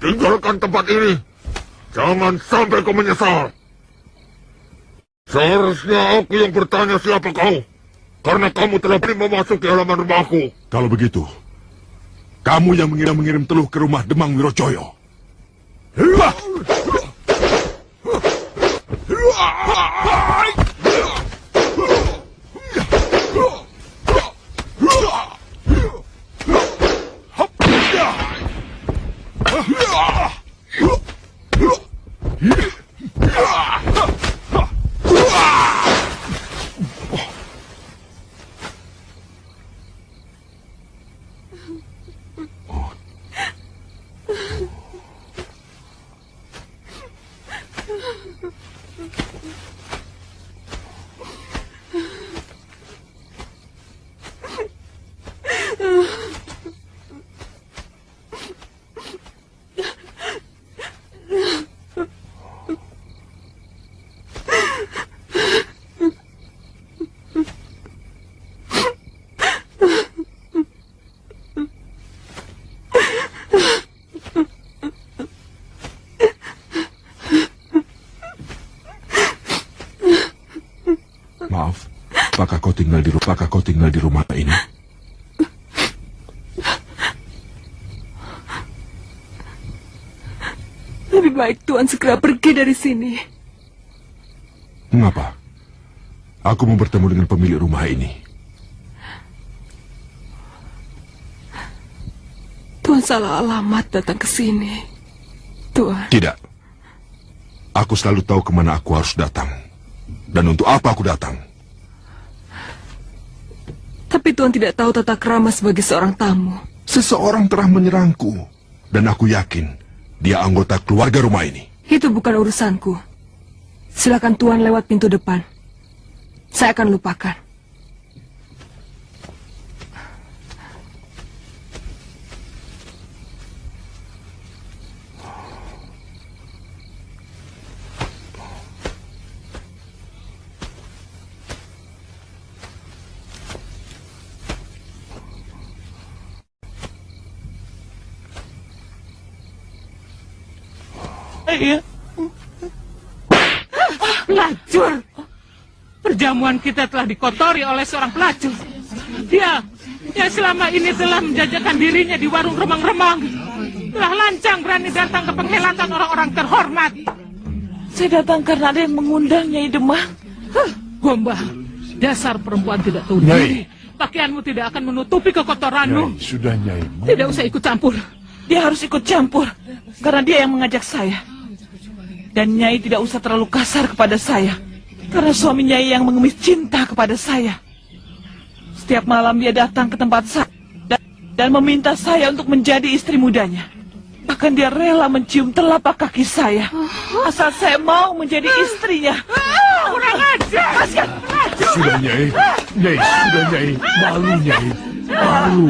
Tinggalkan tempat ini. Jangan sampai kau menyesal. Seharusnya aku yang bertanya siapa kau. Karena kamu telah memasuki halaman rumahku. Kalau begitu, kamu yang mengirim teluh ke rumah Demang Wirojoyo. Maaf, apakah kau tinggal di rumah ini? Lebih baik Tuan segera pergi dari sini. Mengapa? Aku mau bertemu dengan pemilik rumah ini. Tuan salah alamat datang ke sini, Tuan. Tidak. Aku selalu tahu kemana aku harus datang. Dan untuk apa aku datang? Tapi Tuan tidak tahu tata krama sebagai seorang tamu. Seseorang telah menyerangku. Dan aku yakin dia anggota keluarga rumah ini. Itu bukan urusanku. Silakan Tuan lewat pintu depan. Saya akan lupakan. Iya. Pelacur. Perjamuan kita telah dikotori oleh seorang pelacur. Dia selama ini telah menjajakan dirinya di warung remang-remang. Telah lancang berani datang ke penghelatan orang-orang terhormat. Saya datang karena ada yang mengundang Nyai Demang. Gombah, dasar perempuan tidak tahu diri. Pakaianmu tidak akan menutupi kekotoranmu. Nyai, sudah Nyai. Tidak usah ikut campur. Dia harus ikut campur karena dia yang mengajak saya. Dan Nyai tidak usah terlalu kasar kepada saya. Karena suami Nyai yang mengemis cinta kepada saya. Setiap malam dia datang ke tempat saya dan meminta saya untuk menjadi istri mudanya. Bahkan dia rela mencium telapak kaki saya. Asal saya mau menjadi istrinya. Kurang ajar. Sudah Nyai. Nyai, sudah Nyai. Malu Nyai. Malu.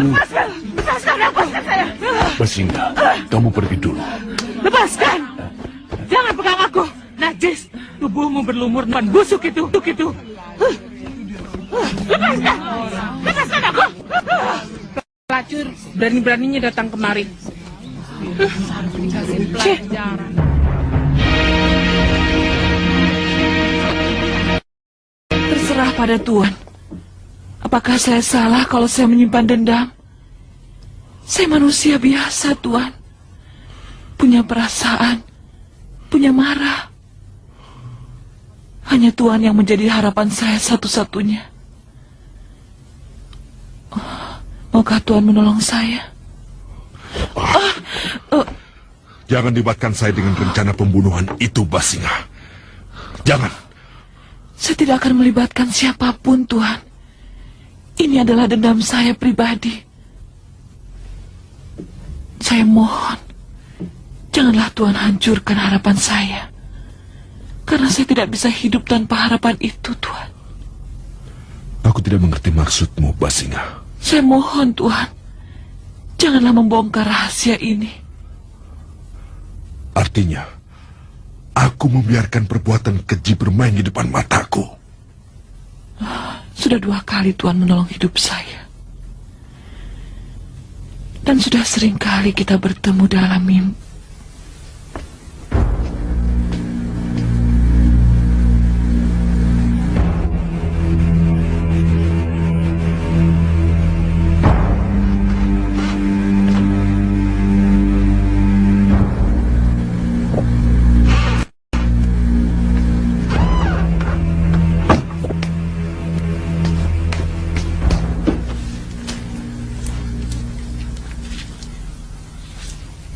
Lepaskan saya. Basingga, kamu pergi dulu. Lepaskan. Jangan pegang aku. Najis. Tubuhmu berlumur dan busuk itu. Lepaskan. Lepaskan aku. Pelacur berani-beraninya datang kemari. Terserah pada Tuan. Apakah saya salah kalau saya menyimpan dendam? Saya manusia biasa, Tuan. Punya perasaan, punya marah. Hanya Tuan yang menjadi harapan saya satu-satunya. Maukah Tuan menolong saya? Jangan libatkan saya dengan rencana pembunuhan itu, Basingga. Jangan. Saya tidak akan melibatkan siapapun, Tuan. Ini adalah dendam saya pribadi. Saya mohon, janganlah Tuhan hancurkan harapan saya. Karena saya tidak bisa hidup tanpa harapan itu, Tuhan. Aku tidak mengerti maksudmu, Basinga. Saya mohon, Tuhan, janganlah membongkar rahasia ini. Artinya, aku membiarkan perbuatan keji bermain di depan mataku. Sudah 2 kali Tuhan menolong hidup saya. Dan sudah sering kali kita bertemu dalam mimpi.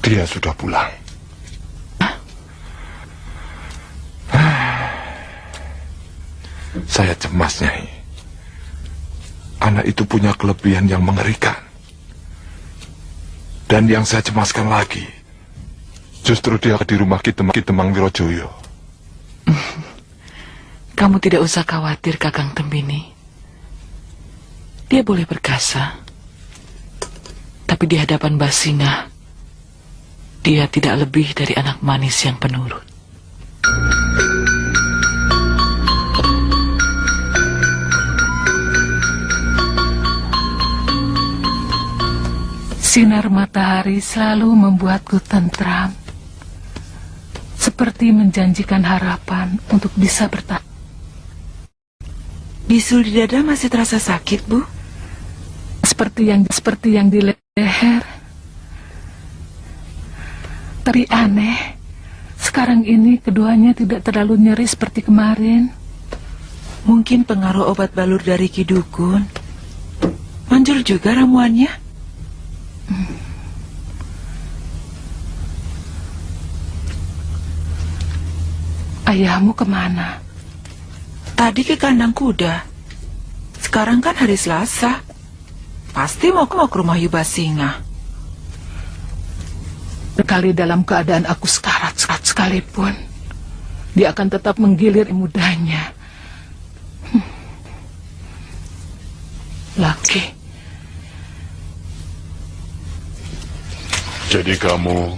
Dia sudah pulang. Saya cemas, Nyai. Anak itu punya kelebihan yang mengerikan. Dan yang saya cemaskan lagi, justru dia di rumah Kitemang Wirojoyo. Kamu tidak usah khawatir, Kakang Tembini. Dia boleh perkasa, tapi di hadapan Basinga, dia tidak lebih dari anak manis yang penurut. Sinar matahari selalu membuatku tentram, seperti menjanjikan harapan untuk bisa bertahan. Bisul di dada masih terasa sakit, Bu? Seperti yang di leher. Tapi aneh, sekarang ini keduanya tidak terlalu nyeri seperti kemarin. Mungkin pengaruh obat balur dari Ki Dukun. Manjur juga ramuannya. Ayahmu kemana? Tadi ke kandang kuda. Sekarang kan hari Selasa. Pasti mau ke rumah Yubasinga. Sekali dalam keadaan aku sekarat sekalipun, dia akan tetap menggilir mudanya. Laki. Jadi kamu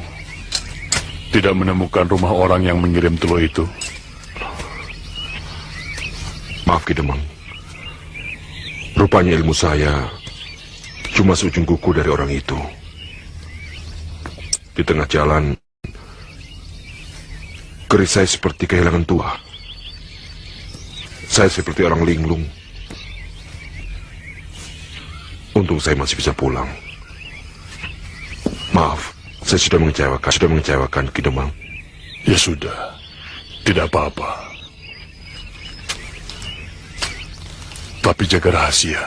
tidak menemukan rumah orang yang mengirim telur itu? Maaf, Kidemang. Rupanya ilmu saya cuma seujung kuku dari orang itu. Di tengah jalan, keris saya seperti kehilangan tua. Saya seperti orang linglung. Untung saya masih bisa pulang. Maaf, saya sudah mengecewakan Kidemang. Ya sudah, tidak apa-apa. Tapi jaga rahasia.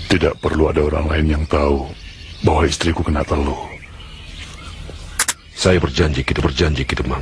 Tidak perlu ada orang lain yang tahu bahwa istriku kena telur. Saya berjanji, Kidemang.